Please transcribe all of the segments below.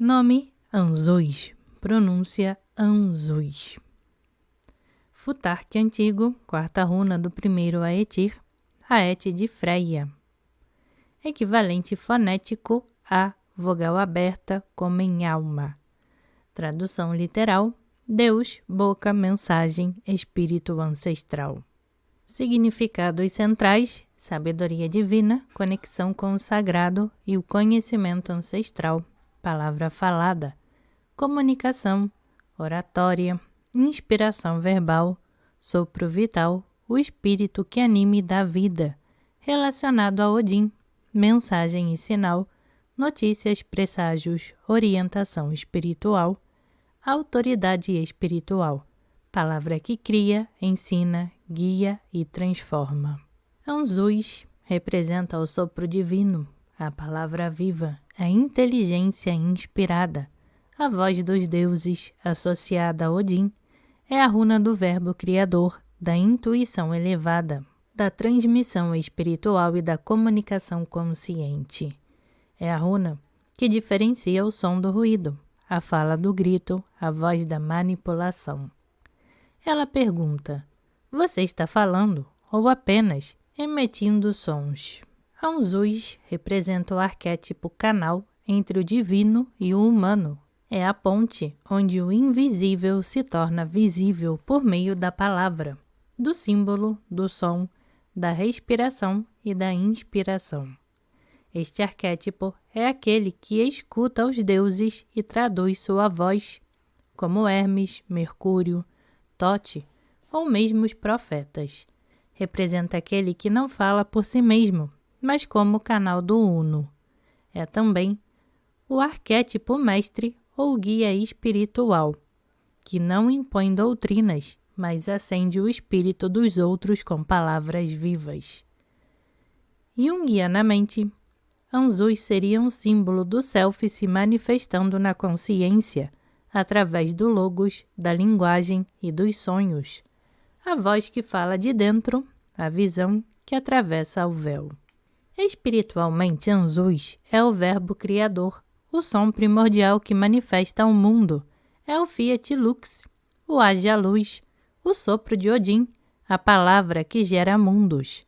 Nome Anzuz, pronúncia Anzuz. Futarque antigo, quarta runa do primeiro Aetir, Aete de Freia. Equivalente fonético a vogal aberta como em alma. Tradução literal: Deus, boca, mensagem, espírito ancestral. Significados centrais: sabedoria divina, conexão com o sagrado e o conhecimento ancestral, palavra falada, comunicação, oratória, inspiração verbal, sopro vital, o espírito que anime e dá vida, relacionado a Odin, mensagem e sinal, notícias, presságios, orientação espiritual, autoridade espiritual, palavra que cria, ensina, guia e transforma. Anzuz representa o sopro divino, a palavra viva, a inteligência inspirada, a voz dos deuses associada a Odin, é a runa do verbo criador, da intuição elevada, da transmissão espiritual e da comunicação consciente. É a runa que diferencia o som do ruído, a fala do grito, a voz da manipulação. Ela pergunta: você está falando ou apenas emitindo sons? Anzuz representa o arquétipo canal entre o divino e o humano. É a ponte onde o invisível se torna visível por meio da palavra, do símbolo, do som, da respiração e da inspiração. Este arquétipo é aquele que escuta os deuses e traduz sua voz, como Hermes, Mercúrio, Tote ou mesmo os profetas. Representa aquele que não fala por si mesmo, mas como canal do Uno. É também o arquétipo mestre ou guia espiritual, que não impõe doutrinas, mas acende o espírito dos outros com palavras vivas. Jungianamente, Anzuz seria um símbolo do self se manifestando na consciência, através do logos, da linguagem e dos sonhos. A voz que fala de dentro, a visão que atravessa o véu. Espiritualmente, Anzuz é o verbo criador, o som primordial que manifesta o mundo, é o Fiat Lux, o Haja Luz, o sopro de Odin, a palavra que gera mundos.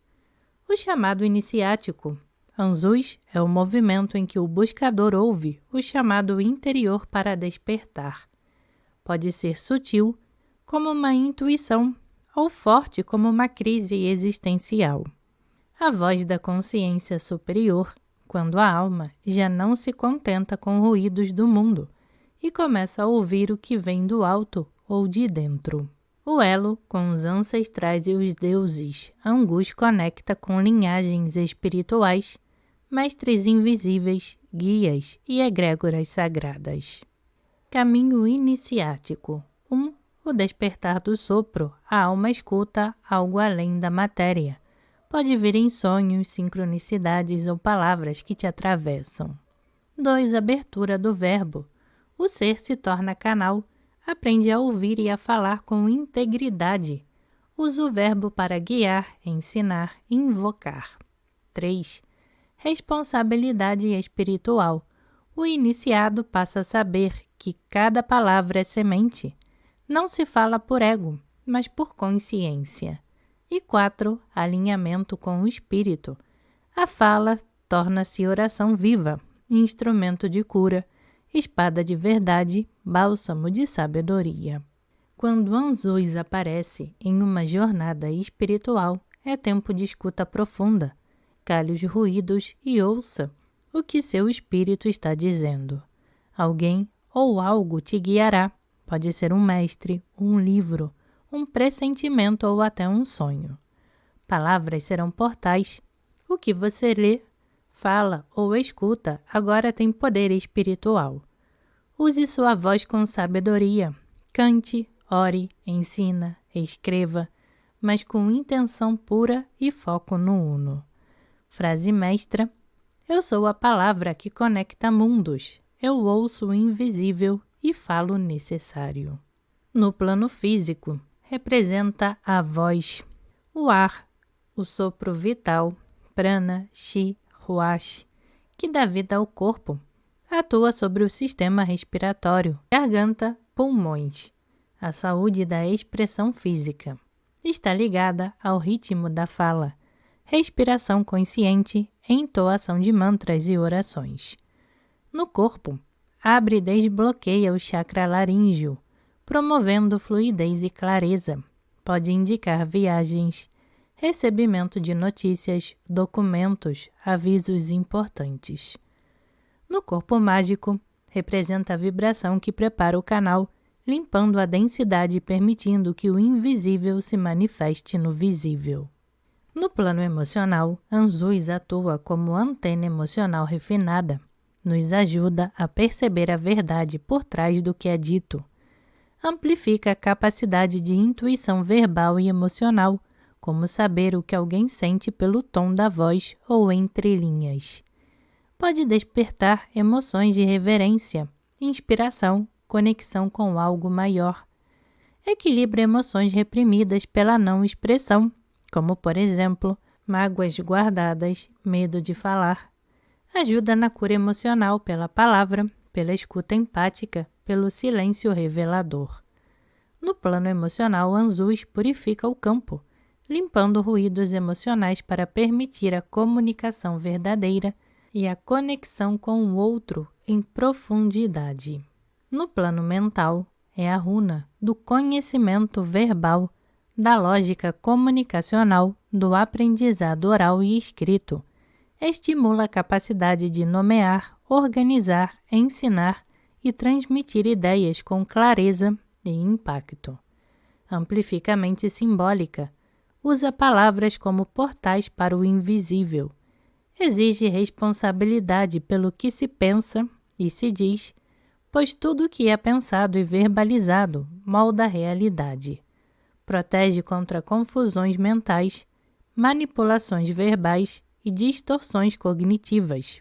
O chamado iniciático. Anzuz é o movimento em que o buscador ouve o chamado interior para despertar. Pode ser sutil, como uma intuição, ou forte como uma crise existencial. A voz da consciência superior, quando a alma já não se contenta com ruídos do mundo e começa a ouvir o que vem do alto ou de dentro. O elo com os ancestrais e os deuses. Angus conecta com linhagens espirituais, mestres invisíveis, guias e egrégoras sagradas. Caminho iniciático. 1. O despertar do sopro. A alma escuta algo além da matéria. Pode vir em sonhos, sincronicidades ou palavras que te atravessam. 2. Abertura do verbo. O ser se torna canal, aprende a ouvir e a falar com integridade. Usa o verbo para guiar, ensinar, invocar. 3. Responsabilidade espiritual. O iniciado passa a saber que cada palavra é semente. Não se fala por ego, mas por consciência. E 4. Alinhamento com o espírito. A fala torna-se oração viva, instrumento de cura, espada de verdade, bálsamo de sabedoria. Quando Anzuz aparece em uma jornada espiritual, é tempo de escuta profunda. Cale os ruídos e ouça o que seu espírito está dizendo. Alguém ou algo te guiará. Pode ser um mestre, um livro, um pressentimento ou até um sonho. Palavras serão portais. O que você lê, fala ou escuta agora tem poder espiritual. Use sua voz com sabedoria. Cante, ore, ensina, escreva, mas com intenção pura e foco no Uno. Frase mestra: eu sou a palavra que conecta mundos. Eu ouço o invisível e falo o necessário. No plano físico, representa a voz, o ar, o sopro vital, prana, chi, ruach, que dá vida ao corpo, Atua sobre o sistema respiratório, garganta, pulmões. A saúde da expressão física. Está ligada ao ritmo da fala, respiração consciente e entoação de mantras e orações. No corpo, abre e desbloqueia o chakra laríngeo, promovendo fluidez e clareza. Pode indicar viagens, recebimento de notícias, documentos, avisos importantes. No corpo mágico, representa a vibração que prepara o canal, limpando a densidade e permitindo que o invisível se manifeste no visível. No plano emocional, Anzus atua como antena emocional refinada, nos ajuda a perceber a verdade por trás do que é dito. Amplifica a capacidade de intuição verbal e emocional, como saber o que alguém sente pelo tom da voz ou entre linhas. Pode despertar emoções de reverência, inspiração, conexão com algo maior. Equilibra emoções reprimidas pela não expressão, como, por exemplo, mágoas guardadas, medo de falar. Ajuda na cura emocional pela palavra, pela escuta empática, pelo silêncio revelador. No plano emocional, Anzus purifica o campo, limpando ruídos emocionais para permitir a comunicação verdadeira e a conexão com o outro em profundidade. No plano mental, é a runa do conhecimento verbal, da lógica comunicacional, do aprendizado oral e escrito. Estimula a capacidade de nomear, organizar, ensinar e transmitir ideias com clareza e impacto. Amplifica a mente simbólica. Usa palavras como portais para o invisível. Exige responsabilidade pelo que se pensa e se diz, pois tudo o que é pensado e verbalizado molda a realidade. Protege contra confusões mentais, manipulações verbais e distorções cognitivas.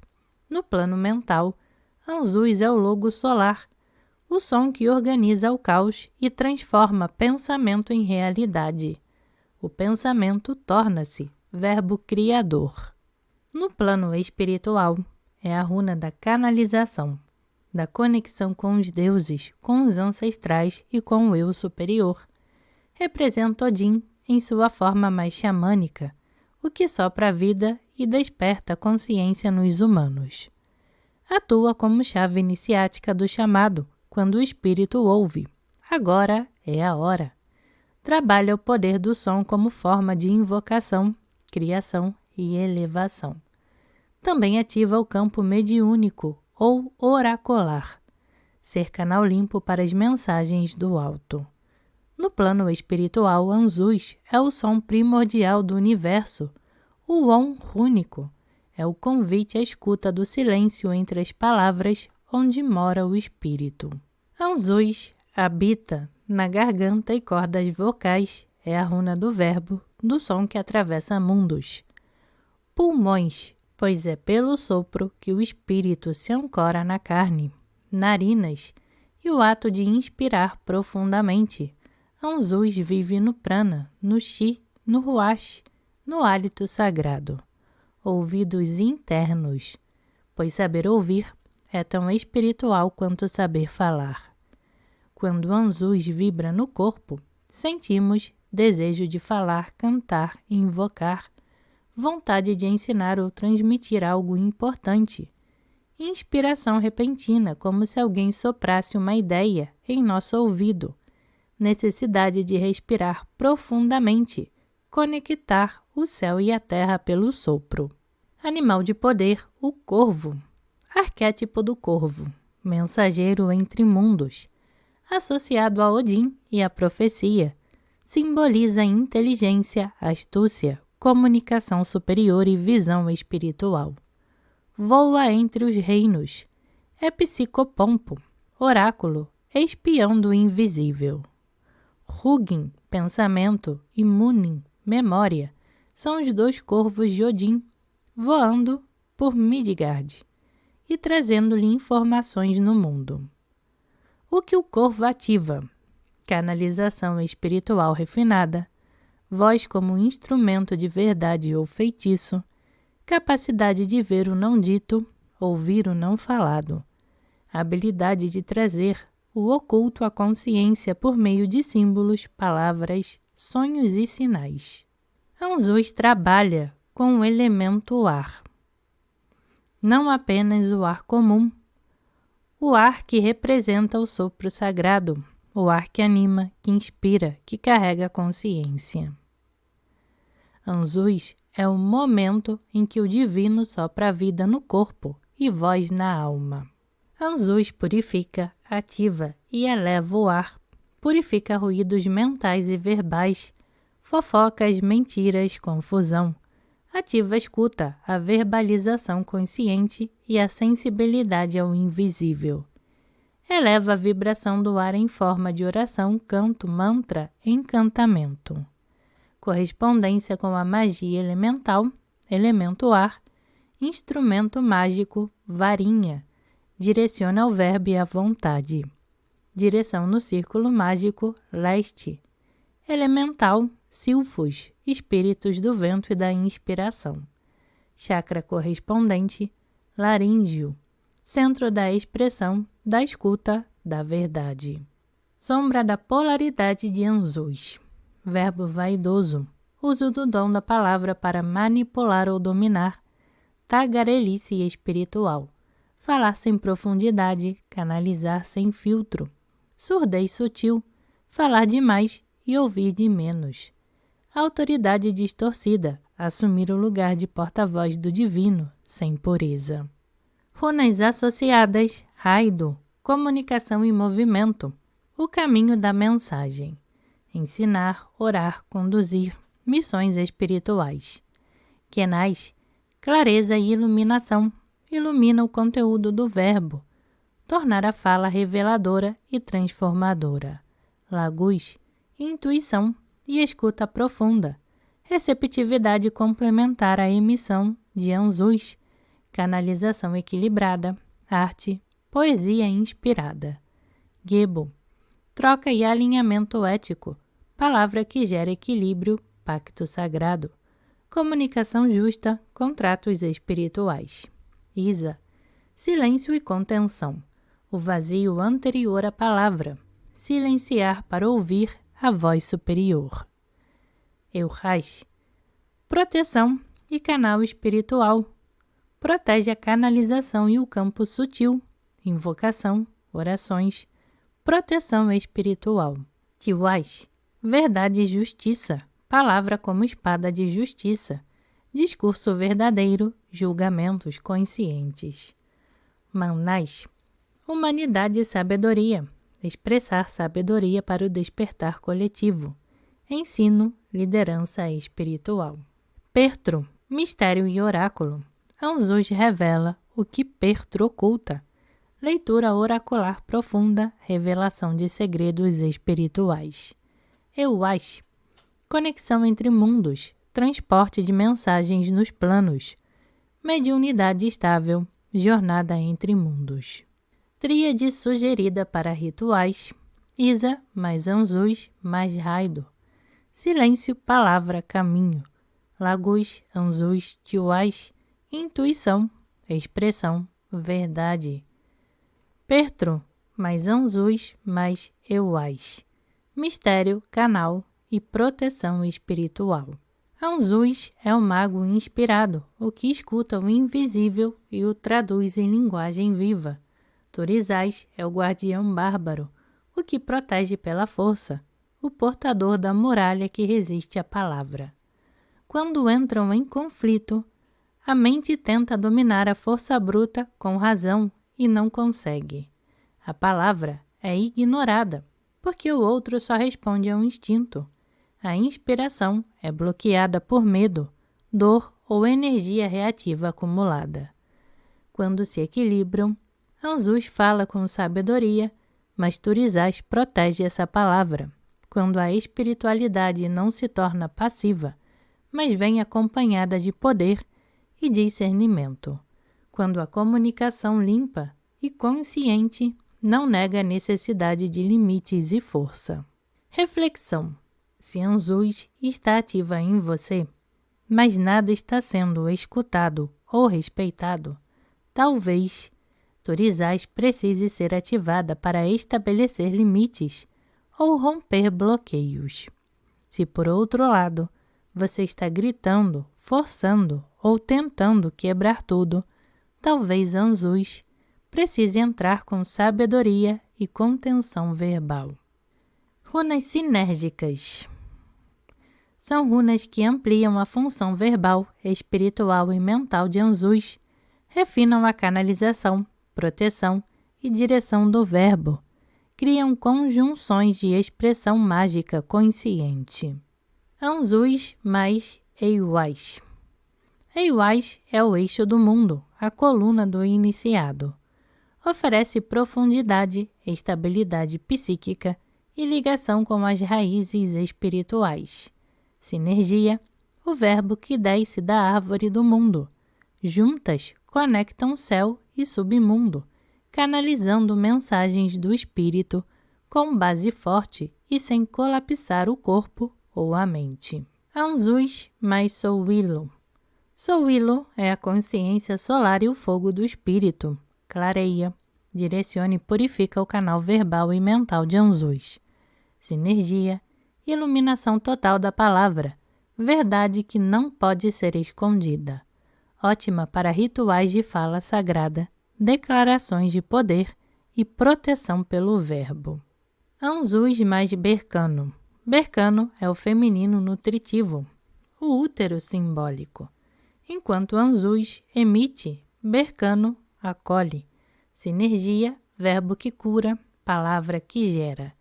No plano mental, Anzus é o logo solar, o som que organiza o caos e transforma pensamento em realidade. O pensamento torna-se verbo criador. No plano espiritual, é a runa da canalização, da conexão com os deuses, com os ancestrais e com o eu superior. Representa Odin em sua forma mais xamânica, o que sopra a vida e desperta a consciência nos humanos. Atua como chave iniciática do chamado, quando o espírito ouve. Agora é a hora. Trabalha o poder do som como forma de invocação, criação e elevação. Também ativa o campo mediúnico ou oracular, ser canal limpo para as mensagens do alto. No plano espiritual, Anzus é o som primordial do universo. O Om rúnico é o convite à escuta do silêncio entre as palavras onde mora o espírito. Anzus habita na garganta e cordas vocais, é a runa do verbo, do som que atravessa mundos. Pulmões, pois é pelo sopro que o espírito se ancora na carne. Narinas, e o ato de inspirar profundamente. Anzus vive no prana, no chi, no ruach, no hálito sagrado. Ouvidos internos, pois saber ouvir é tão espiritual quanto saber falar. Quando Anzus vibra no corpo, sentimos desejo de falar, cantar, invocar, vontade de ensinar ou transmitir algo importante. Inspiração repentina, como se alguém soprasse uma ideia em nosso ouvido. Necessidade de respirar profundamente, conectar o céu e a terra pelo sopro. Animal de poder, o corvo. Arquétipo do corvo, mensageiro entre mundos. Associado a Odin e à profecia, simboliza inteligência, astúcia, comunicação superior e visão espiritual. Voa entre os reinos. É psicopompo, oráculo, espião do invisível. Hugin, pensamento, e Munin, memória, são os dois corvos de Odin, voando por Midgard e trazendo-lhe informações no mundo. O que o corvo ativa? Canalização espiritual refinada, voz como instrumento de verdade ou feitiço, capacidade de ver o não dito, ouvir o não falado, a habilidade de trazer o oculto à consciência por meio de símbolos, palavras, sonhos e sinais. Anzus trabalha com o elemento ar. Não apenas o ar comum, o ar que representa o sopro sagrado, o ar que anima, que inspira, que carrega a consciência. Anzus é o momento em que o divino sopra a vida no corpo e voz na alma. Anzus purifica, ativa e eleva o ar, purifica ruídos mentais e verbais, fofocas, mentiras, confusão. Ativa a escuta, a verbalização consciente e a sensibilidade ao invisível. Eleva a vibração do ar em forma de oração, canto, mantra, encantamento. Correspondência com a magia elemental, elemento ar, instrumento mágico, varinha. Direciona o verbo e a vontade. Direção no círculo mágico, leste. Elemental, silfos, espíritos do vento e da inspiração. Chakra correspondente, laríngeo. Centro da expressão, da escuta, da verdade. Sombra da polaridade de Anzus. Verbo vaidoso. Uso do dom da palavra para manipular ou dominar. Tagarelice espiritual. Falar sem profundidade, canalizar sem filtro. Surdez sutil. Falar demais e ouvir de menos. Autoridade distorcida. Assumir o lugar de porta-voz do divino, sem pureza. Runas associadas, Raido, comunicação em movimento, o caminho da mensagem. Ensinar, orar, conduzir, missões espirituais. Kenais, clareza e iluminação, ilumina o conteúdo do verbo. Tornar a fala reveladora e transformadora. Lagus, intuição e escuta profunda. Receptividade complementar à emissão de Anzus. Canalização equilibrada, arte, poesia inspirada. Gebo, troca e alinhamento ético, palavra que gera equilíbrio, pacto sagrado. Comunicação justa, contratos espirituais. Isa, silêncio e contenção, o vazio anterior à palavra, silenciar para ouvir a voz superior. Eurais, proteção e canal espiritual. Protege a canalização e o campo sutil, invocação, orações, proteção espiritual. Tiwais, verdade e justiça, palavra como espada de justiça, discurso verdadeiro, julgamentos conscientes. Manais, humanidade e sabedoria, expressar sabedoria para o despertar coletivo, ensino, liderança espiritual. Pertro, mistério e oráculo. Anzus revela o que Pertro oculta. Leitura oracular profunda, revelação de segredos espirituais. Euais, conexão entre mundos, transporte de mensagens nos planos. Mediunidade estável, jornada entre mundos. Tríade sugerida para rituais. Isa mais Anzus mais Raido. Silêncio, palavra, caminho. Lagus, Anzus, Tiwais. Intuição, expressão, verdade. Pertro, mais Anzus, mais Euais. Mistério, canal e proteção espiritual. Anzus é o mago inspirado, o que escuta o invisível e o traduz em linguagem viva. Turizais é o guardião bárbaro, o que protege pela força, o portador da muralha que resiste à palavra. Quando entram em conflito, a mente tenta dominar a força bruta com razão e não consegue. A palavra é ignorada, porque o outro só responde ao instinto. A inspiração é bloqueada por medo, dor ou energia reativa acumulada. Quando se equilibram, Anzus fala com sabedoria, mas Turizás protege essa palavra. Quando a espiritualidade não se torna passiva, mas vem acompanhada de poder e discernimento. Quando a comunicação limpa e consciente não nega a necessidade de limites e força. Reflexão. Se Anzus está ativa em você, mas nada está sendo escutado ou respeitado, talvez Turizais precise ser ativada para estabelecer limites ou romper bloqueios. Se, por outro lado, você está gritando, forçando ou tentando quebrar tudo, talvez Anzus precise entrar com sabedoria e contenção verbal. Runas sinérgicas. São runas que ampliam a função verbal, espiritual e mental de Anzus, refinam a canalização, proteção e direção do verbo, criam conjunções de expressão mágica consciente. Anzus mais Eiwais. Eiwais é o eixo do mundo, a coluna do iniciado. Oferece profundidade, estabilidade psíquica e ligação com as raízes espirituais. Sinergia, o verbo que desce da árvore do mundo. Juntas, conectam céu e submundo, canalizando mensagens do espírito com base forte e sem colapsar o corpo ou a mente. Anzus mais Souilo. Souilo é a consciência solar e o fogo do espírito. Clareia, direciona e purifica o canal verbal e mental de Anzus. Sinergia, iluminação total da palavra, verdade que não pode ser escondida. Ótima para rituais de fala sagrada, declarações de poder e proteção pelo verbo. Anzus mais Berkano. Berkano é o feminino nutritivo, o útero simbólico. Enquanto Anzus emite, Berkano acolhe. Sinergia, verbo que cura, palavra que gera.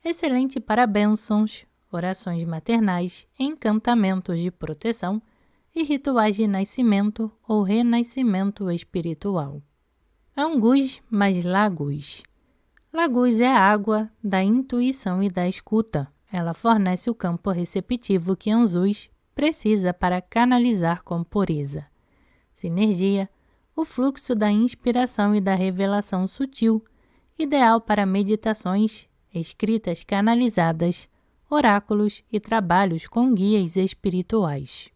Excelente para bênçãos, orações maternais, encantamentos de proteção e rituais de nascimento ou renascimento espiritual. Angus mais Lagus. Lagus é a água da intuição e da escuta. Ela fornece o campo receptivo que Anzus precisa para canalizar com pureza. Sinergia, o fluxo da inspiração e da revelação sutil, ideal para meditações, escritas canalizadas, oráculos e trabalhos com guias espirituais.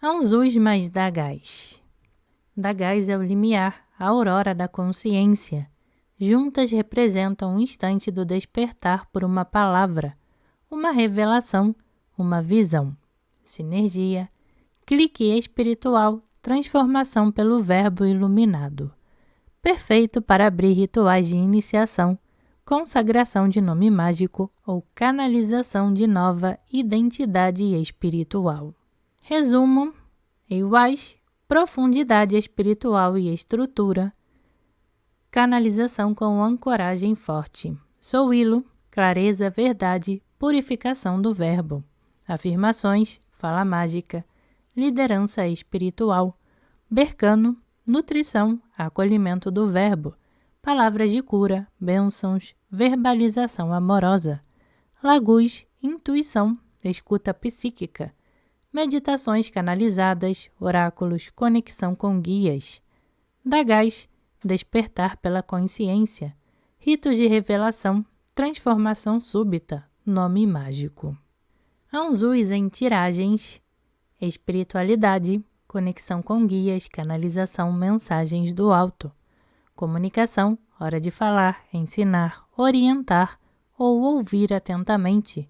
Anzus mais Dagás. Dagás é o limiar, a aurora da consciência. Juntas representam um instante do despertar por uma palavra, uma revelação, uma visão. Sinergia, clique espiritual, transformação pelo verbo iluminado. Perfeito para abrir rituais de iniciação, consagração de nome mágico ou canalização de nova identidade espiritual. Resumo: Eiwais, profundidade espiritual e estrutura. Canalização com ancoragem forte. Souilo, clareza, verdade, purificação do verbo. Afirmações, fala mágica, liderança espiritual. Berkano, nutrição, acolhimento do verbo. Palavras de cura, bênçãos, verbalização amorosa. Lagus, intuição, escuta psíquica. Meditações canalizadas, oráculos, conexão com guias. Dagás, despertar pela consciência. Ritos de revelação, transformação súbita, nome mágico. Anzus em tiragens, espiritualidade, conexão com guias, canalização, mensagens do alto. Comunicação, hora de falar, ensinar, orientar ou ouvir atentamente.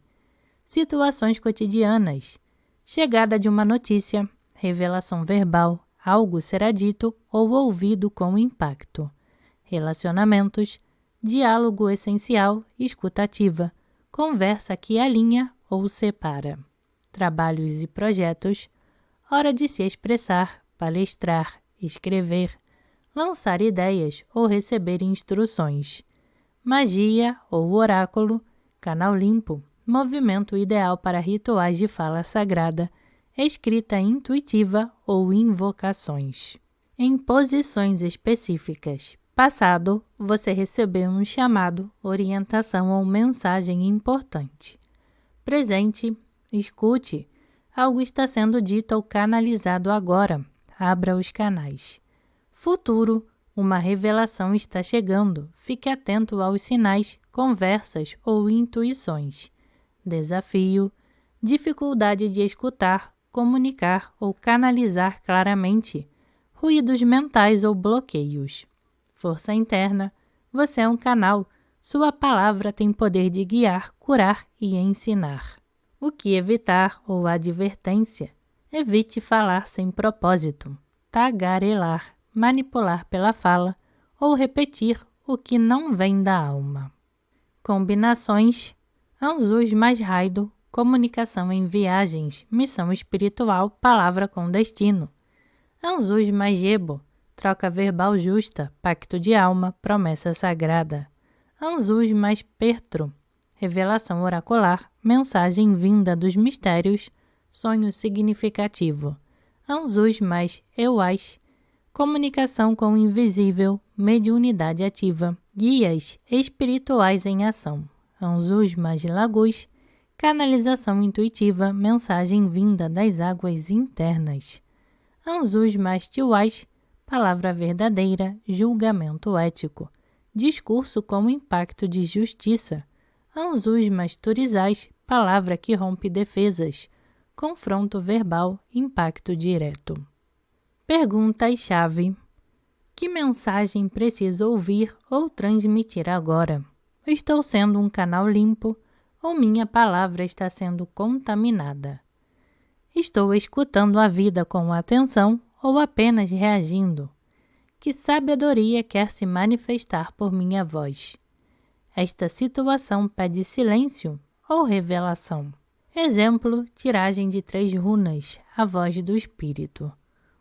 Situações cotidianas, chegada de uma notícia, revelação verbal, algo será dito ou ouvido com impacto. Relacionamentos, diálogo essencial, escutativa, conversa que alinha ou separa. Trabalhos e projetos, hora de se expressar, palestrar, escrever, lançar ideias ou receber instruções. Magia ou oráculo, canal limpo, movimento ideal para rituais de fala sagrada, escrita intuitiva ou invocações. Em posições específicas. Passado, você recebeu um chamado, orientação ou mensagem importante. Presente, escute. Algo está sendo dito ou canalizado agora. Abra os canais. Futuro, uma revelação está chegando. Fique atento aos sinais, conversas ou intuições. Desafio, dificuldade de escutar, comunicar ou canalizar claramente. Ruídos mentais ou bloqueios. força interna, você é um canal. Sua palavra tem poder de guiar, curar e ensinar. O que evitar ou advertência? Evite falar sem propósito, tagarelar, manipular pela fala ou repetir o que não vem da alma. Combinações: Anzus mais Raido, comunicação em viagens, missão espiritual, palavra com destino. Anzus mais Jebo, troca verbal justa, pacto de alma, promessa sagrada. Anzus mais Pertro, revelação oracular, mensagem vinda dos mistérios, sonho significativo. Anzus mais Euás, comunicação com o invisível, mediunidade ativa, guias espirituais em ação. Anzus mais Lagus, canalização intuitiva, mensagem vinda das águas internas. Anzus mais Tiwás, palavra verdadeira, julgamento ético, discurso com impacto de justiça. Anzus mais Turizás, palavra que rompe defesas, confronto verbal, impacto direto. Perguntas-chave: que mensagem preciso ouvir ou transmitir agora? Estou sendo um canal limpo ou minha palavra está sendo contaminada? Estou escutando a vida com atenção ou apenas reagindo? Que sabedoria quer se manifestar por minha voz? Esta situação pede silêncio ou revelação? Exemplo, tiragem de 3 runas, a voz do espírito.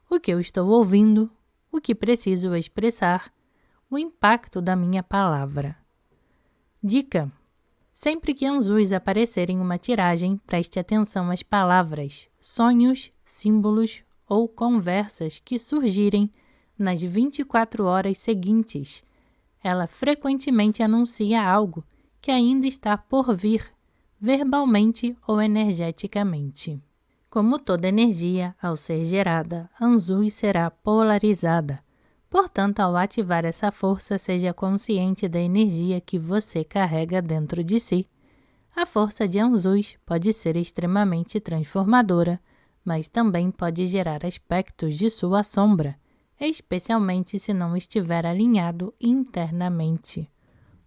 O que eu estou ouvindo? O que preciso expressar? O impacto da minha palavra. Dica: sempre que Anzus aparecer em uma tiragem, preste atenção às palavras, sonhos, símbolos ou conversas que surgirem nas 24 horas seguintes. Ela frequentemente anuncia algo que ainda está por vir, verbalmente ou energeticamente. Como toda energia, ao ser gerada, Anzus será polarizada. Portanto, ao ativar essa força, seja consciente da energia que você carrega dentro de si. A força de Anzus pode ser extremamente transformadora, mas também pode gerar aspectos de sua sombra, especialmente se não estiver alinhado internamente.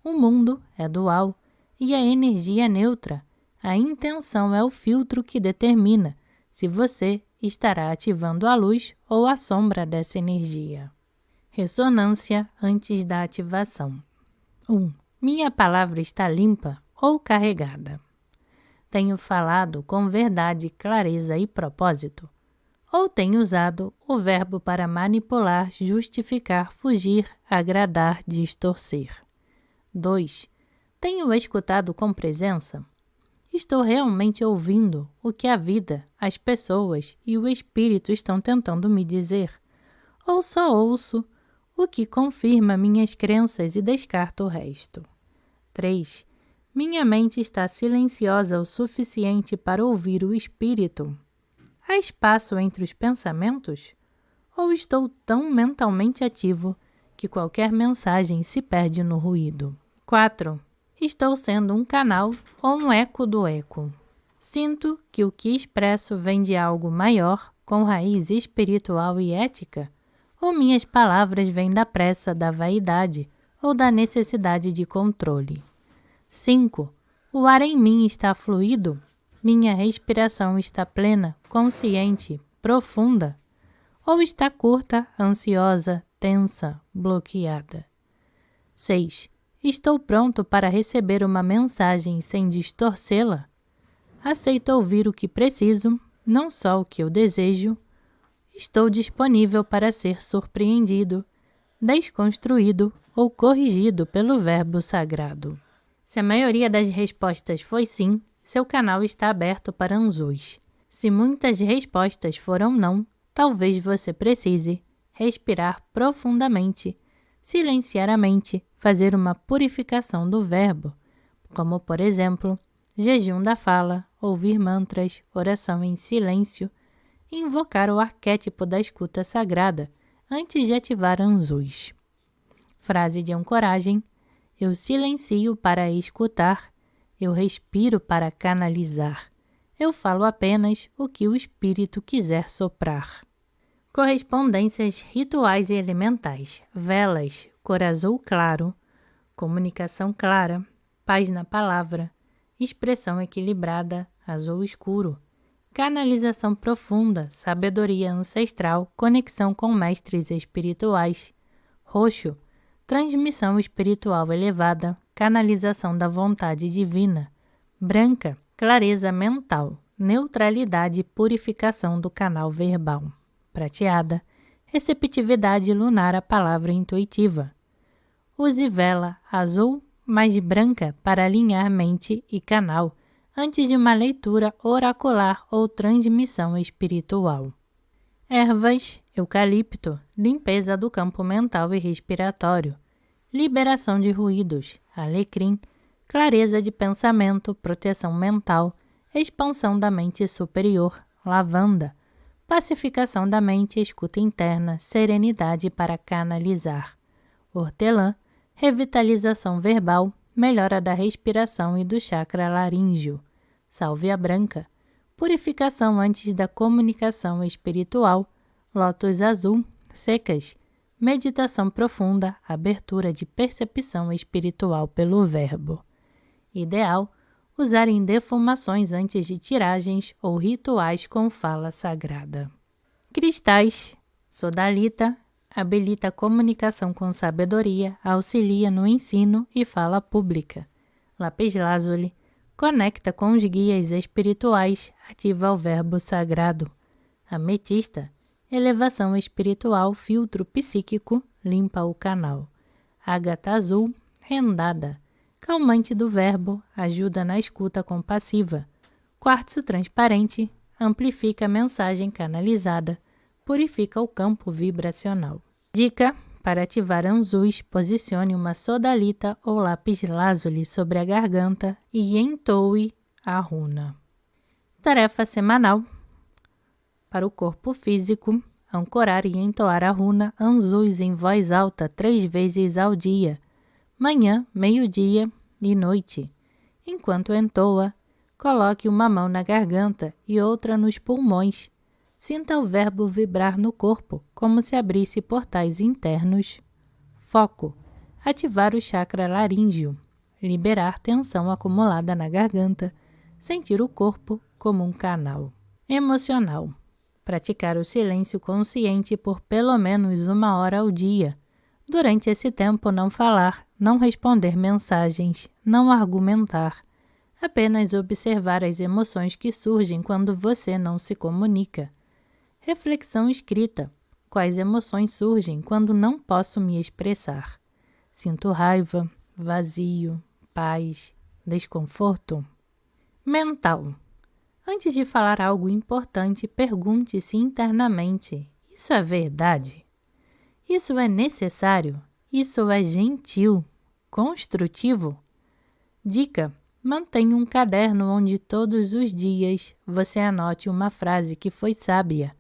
O mundo é dual e a energia é neutra. A intenção é o filtro que determina se você estará ativando a luz ou a sombra dessa energia. Ressonância antes da ativação. 1. Minha palavra está limpa ou carregada? Tenho falado com verdade, clareza e propósito? Ou tenho usado o verbo para manipular, justificar, fugir, agradar, distorcer? 2. Tenho escutado com presença? Estou realmente ouvindo o que a vida, as pessoas e o espírito estão tentando me dizer? Ou só ouço o que confirma minhas crenças e descarto o resto? 3. Minha mente está silenciosa o suficiente para ouvir o espírito? Há espaço entre os pensamentos? Ou estou tão mentalmente ativo que qualquer mensagem se perde no ruído? 4. Estou sendo um canal ou um eco do eco? Sinto que o que expresso vem de algo maior, com raiz espiritual e ética? Ou minhas palavras vêm da pressa, da vaidade ou da necessidade de controle? 5. O ar em mim está fluido? Minha respiração está plena, consciente, profunda? Ou está curta, ansiosa, tensa, bloqueada? 6. Estou pronto para receber uma mensagem sem distorcê-la? Aceito ouvir o que preciso, não só o que eu desejo? Estou disponível para ser surpreendido, desconstruído ou corrigido pelo verbo sagrado? Se a maioria das respostas foi sim, seu canal está aberto para Anzus. Se muitas respostas foram não, talvez você precise respirar profundamente, silenciar a mente, fazer uma purificação do verbo, como, por exemplo, jejum da fala, ouvir mantras, oração em silêncio, invocar o arquétipo da escuta sagrada antes de ativar Anzus. Frase de ancoragem: eu silencio para escutar, eu respiro para canalizar, eu falo apenas o que o espírito quiser soprar. Correspondências rituais e elementais. Velas, cor azul claro. Comunicação clara. Paz na palavra. Expressão equilibrada, azul escuro. Canalização profunda, sabedoria ancestral, conexão com mestres espirituais. Roxo, transmissão espiritual elevada, canalização da vontade divina. Branca, clareza mental, neutralidade e purificação do canal verbal. Prateada, receptividade lunar à palavra intuitiva. Use vela azul mais branca para alinhar mente e canal, antes de uma leitura oracular ou transmissão espiritual. Ervas, eucalipto, limpeza do campo mental e respiratório, liberação de ruídos, alecrim, clareza de pensamento, proteção mental, expansão da mente superior, lavanda, pacificação da mente, escuta interna, serenidade para canalizar, hortelã, revitalização verbal, melhora da respiração e do chakra laríngeo, sálvia branca, purificação antes da comunicação espiritual, lótus azul, secas, meditação profunda, abertura de percepção espiritual pelo verbo. Ideal, usar em defumações antes de tiragens ou rituais com fala sagrada. Cristais, sodalita, habilita a comunicação com sabedoria, auxilia no ensino e fala pública. Lápis-lazuli, conecta com os guias espirituais, ativa o verbo sagrado. Ametista, elevação espiritual, filtro psíquico, limpa o canal. Ágata azul, rendada, calmante do verbo, ajuda na escuta compassiva. Quartzo transparente, amplifica a mensagem canalizada, purifica o campo vibracional. Dica: para ativar anzus, posicione uma sodalita ou lápis-lazuli sobre a garganta e entoe a runa. Tarefa semanal. Para o corpo físico, ancorar e entoar a runa anzus em voz alta 3 vezes ao dia, manhã, meio-dia e noite. Enquanto entoa, coloque uma mão na garganta e outra nos pulmões. Sinta o verbo vibrar no corpo, como se abrisse portais internos. Foco: ativar o chakra laríngeo, liberar tensão acumulada na garganta, sentir o corpo como um canal. Emocional: praticar o silêncio consciente por pelo menos 1 hora ao dia. Durante esse tempo, não falar, não responder mensagens, não argumentar. Apenas observar as emoções que surgem quando você não se comunica. Reflexão escrita: quais emoções surgem quando não posso me expressar? Sinto raiva, vazio, paz, desconforto? Mental: antes de falar algo importante, pergunte-se internamente: isso é verdade? Isso é necessário? Isso é gentil? Construtivo? Dica: mantenha um caderno onde todos os dias você anote uma frase que foi sábia,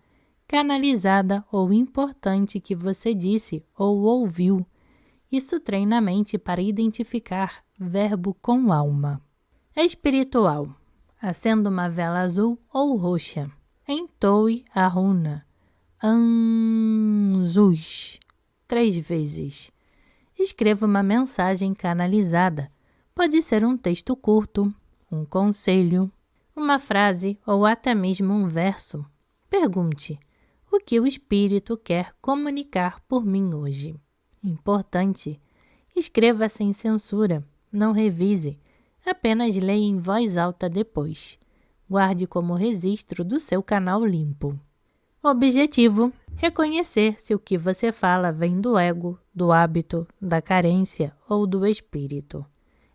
canalizada ou importante que você disse ou ouviu. Isso treina a mente para identificar verbo com alma. Espiritual: acenda uma vela azul ou roxa. Entoe a runa Anzus 3 vezes. Escreva uma mensagem canalizada. Pode ser um texto curto, um conselho, uma frase ou até mesmo um verso. Pergunte: o que o Espírito quer comunicar por mim hoje? Importante: escreva sem censura, não revise, apenas leia em voz alta depois. Guarde como registro do seu canal limpo. Objetivo: reconhecer se o que você fala vem do ego, do hábito, da carência ou do espírito.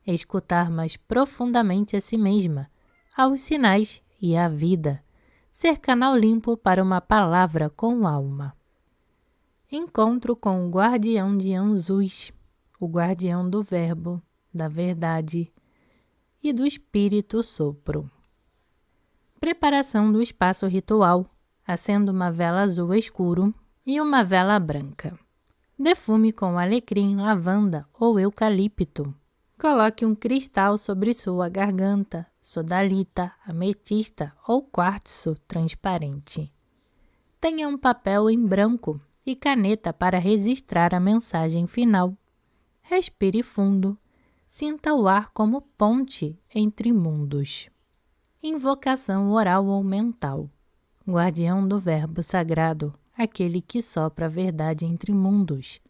Escutar mais profundamente a si mesma, aos sinais e à vida. Ser canal limpo para uma palavra com alma. Encontro com o guardião de Anzus, o guardião do verbo, da verdade e do espírito sopro. Preparação do espaço ritual. Acenda uma vela azul escuro e uma vela branca. Defume com alecrim, lavanda ou eucalipto. Coloque um cristal sobre sua garganta, sodalita, ametista ou quartzo transparente. Tenha um papel em branco e caneta para registrar a mensagem final. Respire fundo. Sinta o ar como ponte entre mundos. Invocação oral ou mental. Guardião do Verbo Sagrado, aquele que sopra a verdade entre mundos.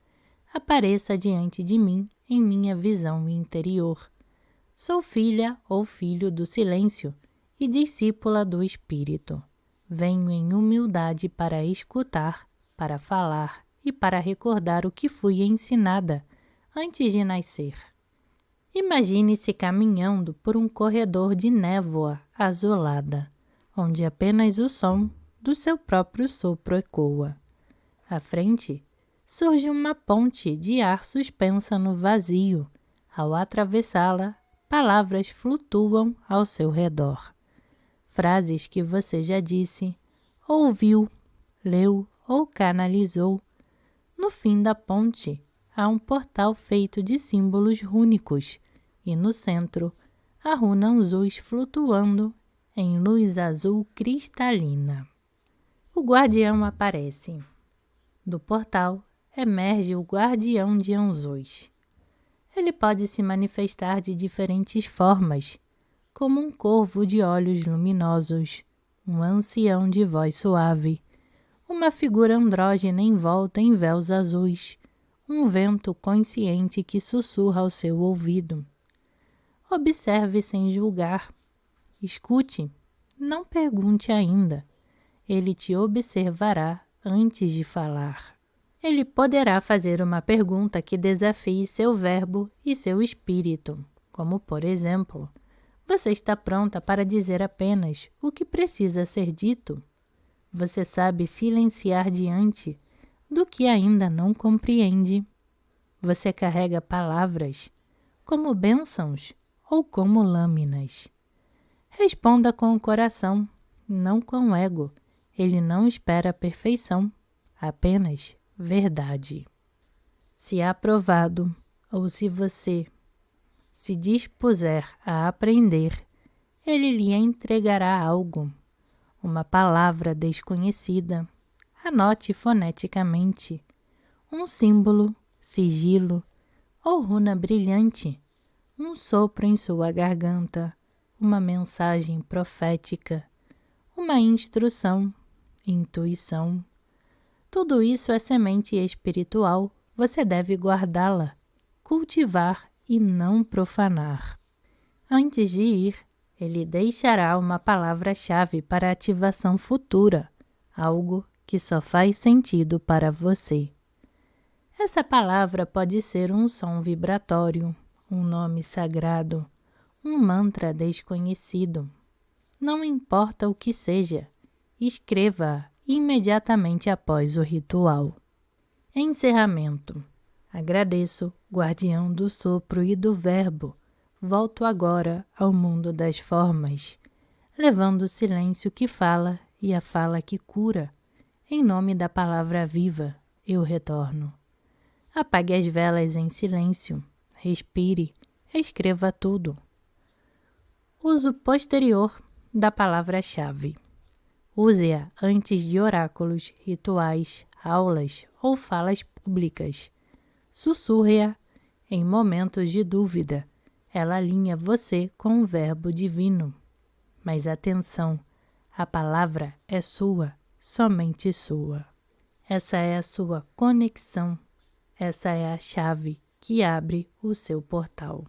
Apareça diante de mim em minha visão interior. Sou filha ou filho do silêncio e discípula do Espírito. Venho em humildade para escutar, para falar e para recordar o que fui ensinada antes de nascer. Imagine-se caminhando por um corredor de névoa azulada, onde apenas o som do seu próprio sopro ecoa. À frente, surge uma ponte de ar suspensa no vazio. Ao atravessá-la, palavras flutuam ao seu redor. Frases que você já disse, ouviu, leu ou canalizou. No fim da ponte, há um portal feito de símbolos rúnicos e no centro, a runa Anzus flutuando em luz azul cristalina. O guardião aparece. Do portal, emerge o guardião de Anzus. Ele pode se manifestar de diferentes formas, como um corvo de olhos luminosos, um ancião de voz suave, uma figura andrógena envolta em véus azuis, um vento consciente que sussurra ao seu ouvido. Observe sem julgar. Escute, não pergunte ainda. Ele te observará antes de falar. Ele poderá fazer uma pergunta que desafie seu verbo e seu espírito, como, por exemplo, você está pronta para dizer apenas o que precisa ser dito? Você sabe silenciar diante do que ainda não compreende? Você carrega palavras como bênçãos ou como lâminas? Responda com o coração, não com o ego. Ele não espera a perfeição, apenas verdade. Se aprovado ou se você se dispuser a aprender, ele lhe entregará algo, uma palavra desconhecida. Anote foneticamente um símbolo, sigilo ou runa brilhante, um sopro em sua garganta, uma mensagem profética, uma instrução, intuição. Tudo isso é semente espiritual, você deve guardá-la, cultivar e não profanar. Antes de ir, ele deixará uma palavra-chave para ativação futura, algo que só faz sentido para você. Essa palavra pode ser um som vibratório, um nome sagrado, um mantra desconhecido. Não importa o que seja, escreva-a imediatamente após o ritual. Encerramento. Agradeço, guardião do sopro e do verbo. Volto agora ao mundo das formas, levando o silêncio que fala e a fala que cura. Em nome da palavra viva, eu retorno. Apague as velas em silêncio, respire, escreva tudo. Uso posterior da palavra-chave. Use-a antes de oráculos, rituais, aulas ou falas públicas. Sussurre-a em momentos de dúvida. Ela alinha você com o verbo divino. Mas atenção, a palavra é sua, somente sua. Essa é a sua conexão. Essa é a chave que abre o seu portal.